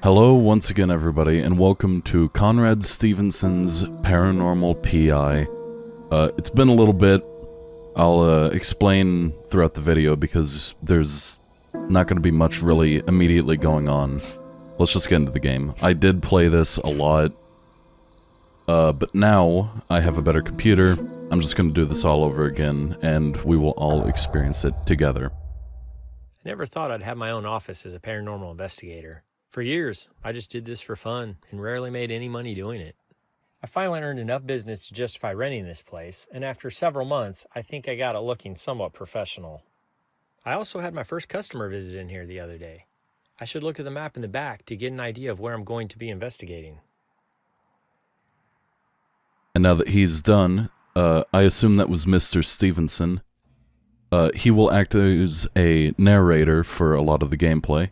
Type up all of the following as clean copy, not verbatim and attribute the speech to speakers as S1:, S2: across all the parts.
S1: Hello once again everybody, and welcome to Conrad Stevenson's Paranormal PI. It's been a little bit. I'll explain throughout the video because there's not going to be much really immediately going on. Let's just get into the game. I did play this a lot, but now I have a better computer. I'm just going to do this all over again, and we will all experience it together.
S2: I never thought I'd have my own office as a paranormal investigator. For years, I just did this for fun and rarely made any money doing it. I finally earned enough business to justify renting this place, and after several months, I think I got it looking somewhat professional. I also had my first customer visit in here the other day. I should look at the map in the back to get an idea of where I'm going to be investigating.
S1: And now that he's done, I assume that was Mr. Stevenson. He will act as a narrator for a lot of the gameplay.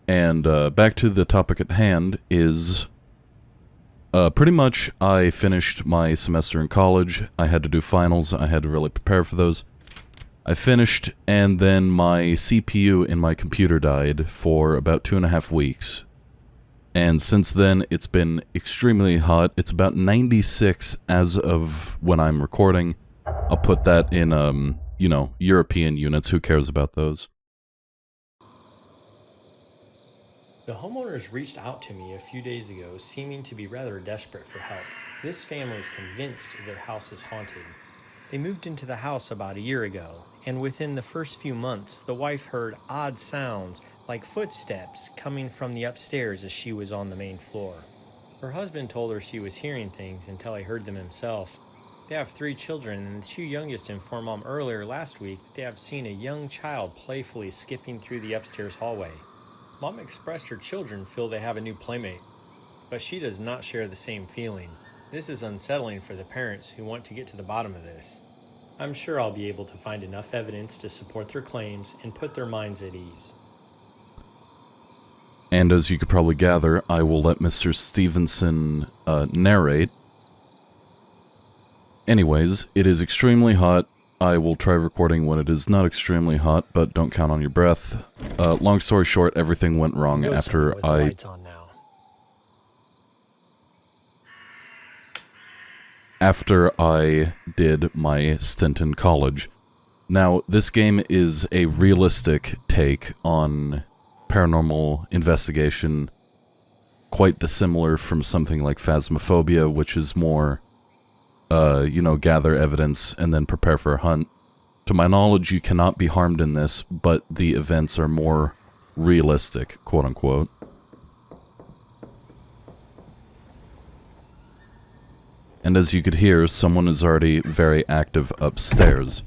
S1: And back to the topic at hand is, pretty much I finished my semester in college. I had to do finals. I had to really prepare for those. I finished, and then my CPU in my computer died for about 2.5 weeks. And since then, it's been extremely hot. It's about 96 as of when I'm recording. I'll put that in, you know, European units. Who cares about those?
S2: The homeowners reached out to me a few days ago, seeming to be rather desperate for help. This family is convinced their house is haunted. They moved into the house about a year ago, and within the first few months, the wife heard odd sounds like footsteps coming from the upstairs as she was on the main floor. Her husband told her she was hearing things until he heard them himself. They have 3 children, and the 2 youngest informed Mom earlier last week that they have seen a young child playfully skipping through the upstairs hallway. Mom expressed her children feel they have a new playmate, but she does not share the same feeling. This is unsettling for the parents who want to get to the bottom of this. I'm sure I'll be able to find enough evidence to support their claims and put their minds at ease.
S1: And as you could probably gather, I will let Mr. Stevenson narrate. Anyways, it is extremely hot. I will try recording when it is not extremely hot, but don't count on your breath. Long story short, everything went wrong after I did my stint in college. Now, this game is a realistic take on paranormal investigation, quite dissimilar from something like Phasmophobia, which is more, you know, gather evidence and then prepare for a hunt. To my knowledge, you cannot be harmed in this, but the events are more realistic, quote-unquote. And as you could hear, someone is already very active upstairs.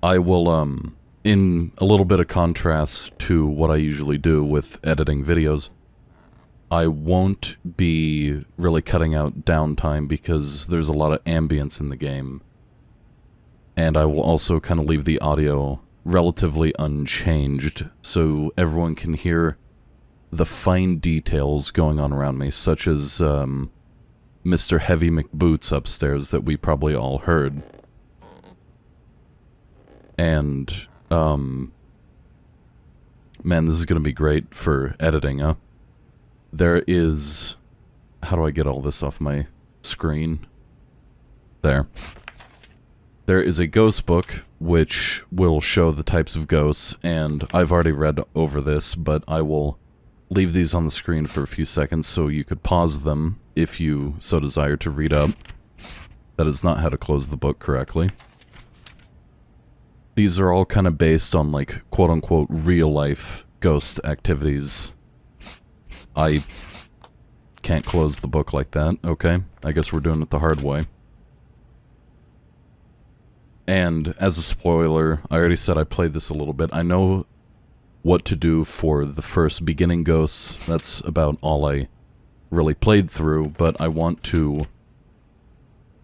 S1: I will, in a little bit of contrast to what I usually do with editing videos, I won't be really cutting out downtime because there's a lot of ambience in the game. And I will also kind of leave the audio relatively unchanged so everyone can hear the fine details going on around me, such as Mr. Heavy McBoots upstairs that we probably all heard. And, man, this is going to be great for editing, huh? There is... How do I get all this off my screen? There. There is a ghost book, which will show the types of ghosts, and I've already read over this, but I will leave these on the screen for a few seconds so you could pause them if you so desire to read up. That is not how to close the book correctly. These are all kind of based on, like, quote-unquote real-life ghost activities. I can't close the book like that, okay? I guess we're doing it the hard way. And, as a spoiler, I already said I played this a little bit. I know what to do for the first beginning ghosts. That's about all I really played through, but I want to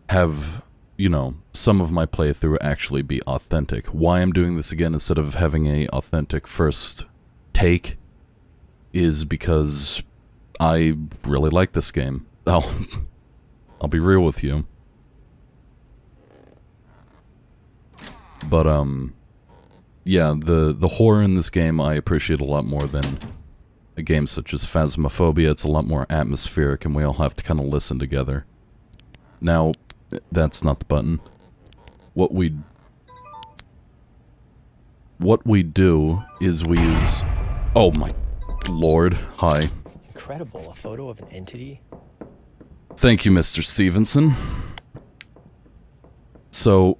S1: have, you know, some of my playthrough actually be authentic. Why I'm doing this again instead of having a authentic first take is because I really like this game. I'll be real with you. But, yeah, the horror in this game I appreciate a lot more than a game such as Phasmophobia, it's a lot more atmospheric, and we all have to kind of listen together. Now, that's not the button. What we do is we use... Oh my lord, hi.
S2: Incredible, a photo of an entity?
S1: Thank you, Mr. Stevenson. So,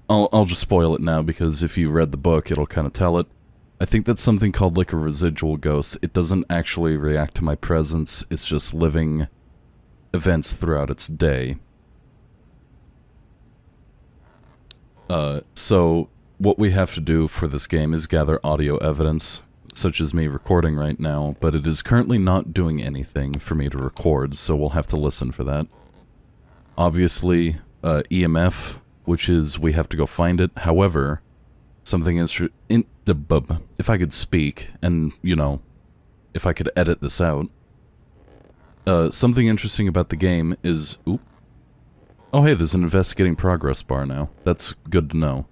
S1: I'll just spoil it now, because if you read the book, it'll kind of tell it. I think that's something called like a residual ghost. It doesn't actually react to my presence, it's just living events throughout its day. So, what we have to do for this game is gather audio evidence, such as me recording right now, but it is currently not doing anything for me to record, so we'll have to listen for that. Obviously, EMF, which is we have to go find it. However, something if I could speak, and, you know, if I could edit this out, something interesting about the game is... Oop. Oh hey, there's an investigating progress bar now. That's good to know.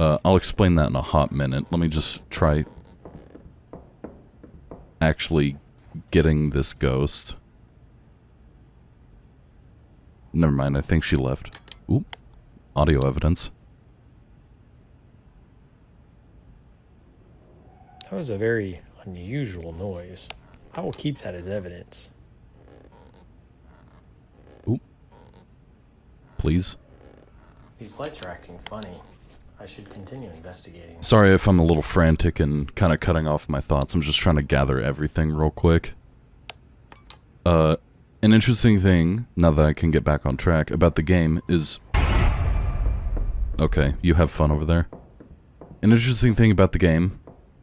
S1: I'll explain that in a hot minute. Let me just try actually getting this ghost. Never mind, I think she left. Oop. Audio evidence.
S2: That was a very unusual noise. I will keep that as evidence.
S1: Oop. Please.
S2: These lights are acting funny. I should continue investigating.
S1: Sorry if I'm a little frantic and kind of cutting off my thoughts. I'm just trying to gather everything real quick. An interesting thing, now that I can get back on track, about the game is... Okay, you have fun over there. An interesting thing about the game,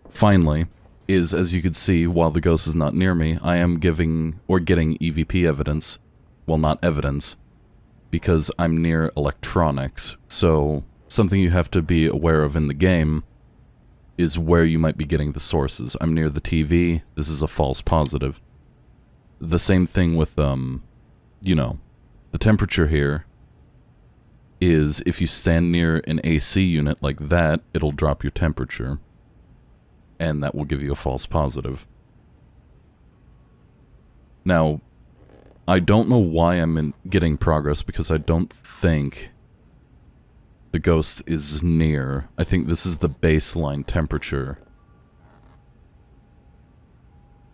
S1: finally, is, as you can see, while the ghost is not near me, I am getting EVP evidence. Well, not evidence, because I'm near electronics, so... Something you have to be aware of in the game is where you might be getting the sources. I'm near the TV. This is a false positive. The same thing with, you know, the temperature here is if you stand near an AC unit like that, it'll drop your temperature. And that will give you a false positive. Now, I don't know why I'm getting progress, because I don't think... the ghost is near. I think this is the baseline temperature.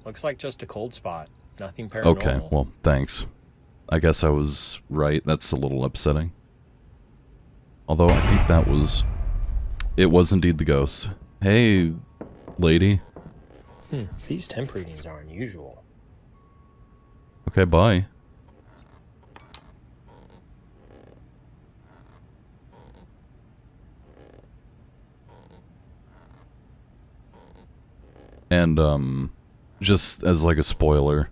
S2: Looks like just a cold spot. Nothing paranormal.
S1: Okay, well, thanks. I guess I was right. That's a little upsetting. Although, I think that was... It was indeed the ghost. Hey, lady.
S2: These temp readings are unusual.
S1: Okay, bye. And, just as like a spoiler,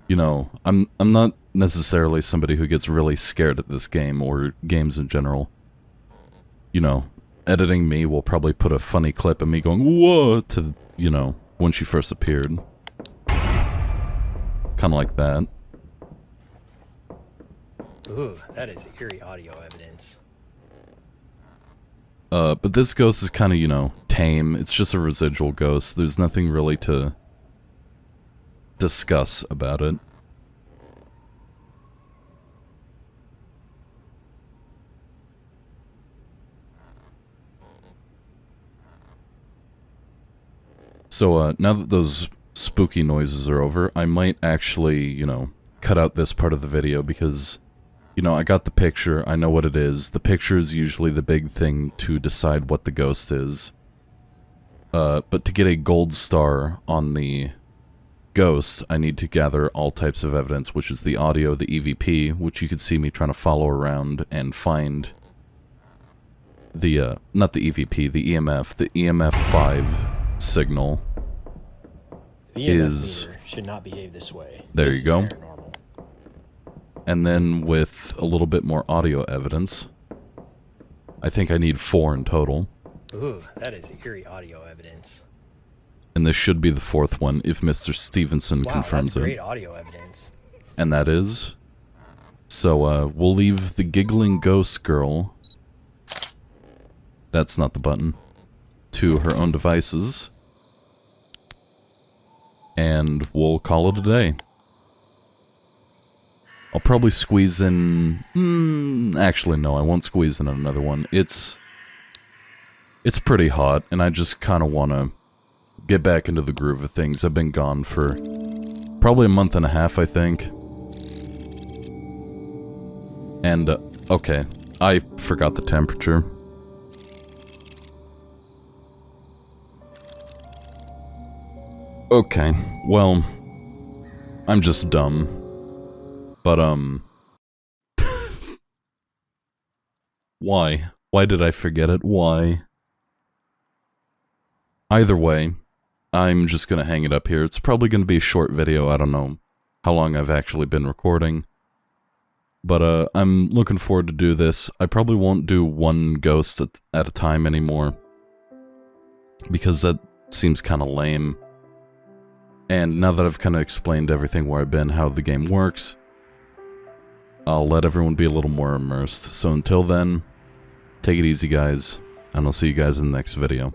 S1: you know, I'm not necessarily somebody who gets really scared at this game, or games in general. You know, editing me will probably put a funny clip of me going, "Whoa!" to, you know, when she first appeared. Kinda like that.
S2: Ooh, that is eerie audio evidence.
S1: But this ghost is kind of, you know, tame. It's just a residual ghost. There's nothing really to discuss about it. So, now that those spooky noises are over, I might actually, you know, cut out this part of the video because... You know, I got the picture, I know what it is. The picture is usually the big thing to decide what the ghost is. But to get a gold star on the ghost, I need to gather all types of evidence, which is the audio, the EVP, which you could see me trying to follow around and find the, not the EVP, the EMF. The EMF 5 signal
S2: the
S1: is...
S2: meter should not behave this way.
S1: There you go.
S2: Paranormal.
S1: And then with a little bit more audio evidence, I think I need 4 in total.
S2: Ooh, that is eerie audio evidence.
S1: And this should be the 4th one if Mr. Stevenson confirms
S2: that's great
S1: it.
S2: audio evidence.
S1: And that is... So, we'll leave the giggling ghost girl... That's not the button. To her own devices. and we'll call it a day. I'll probably squeeze in... actually, no, I won't squeeze in another one. It's pretty hot, and I just kind of want to get back into the groove of things. I've been gone for probably a month and a half, I think. And, okay, I forgot the temperature. Okay, well, I'm just dumb. But, why? Why did I forget it? Why? Either way, I'm just gonna hang it up here. It's probably gonna be a short video. I don't know how long I've actually been recording. But, I'm looking forward to do this. I probably won't do one ghost at a time anymore, because that seems kind of lame. And now that I've kind of explained everything where I've been, how the game works, I'll let everyone be a little more immersed. So until then, take it easy, guys, and I'll see you guys in the next video.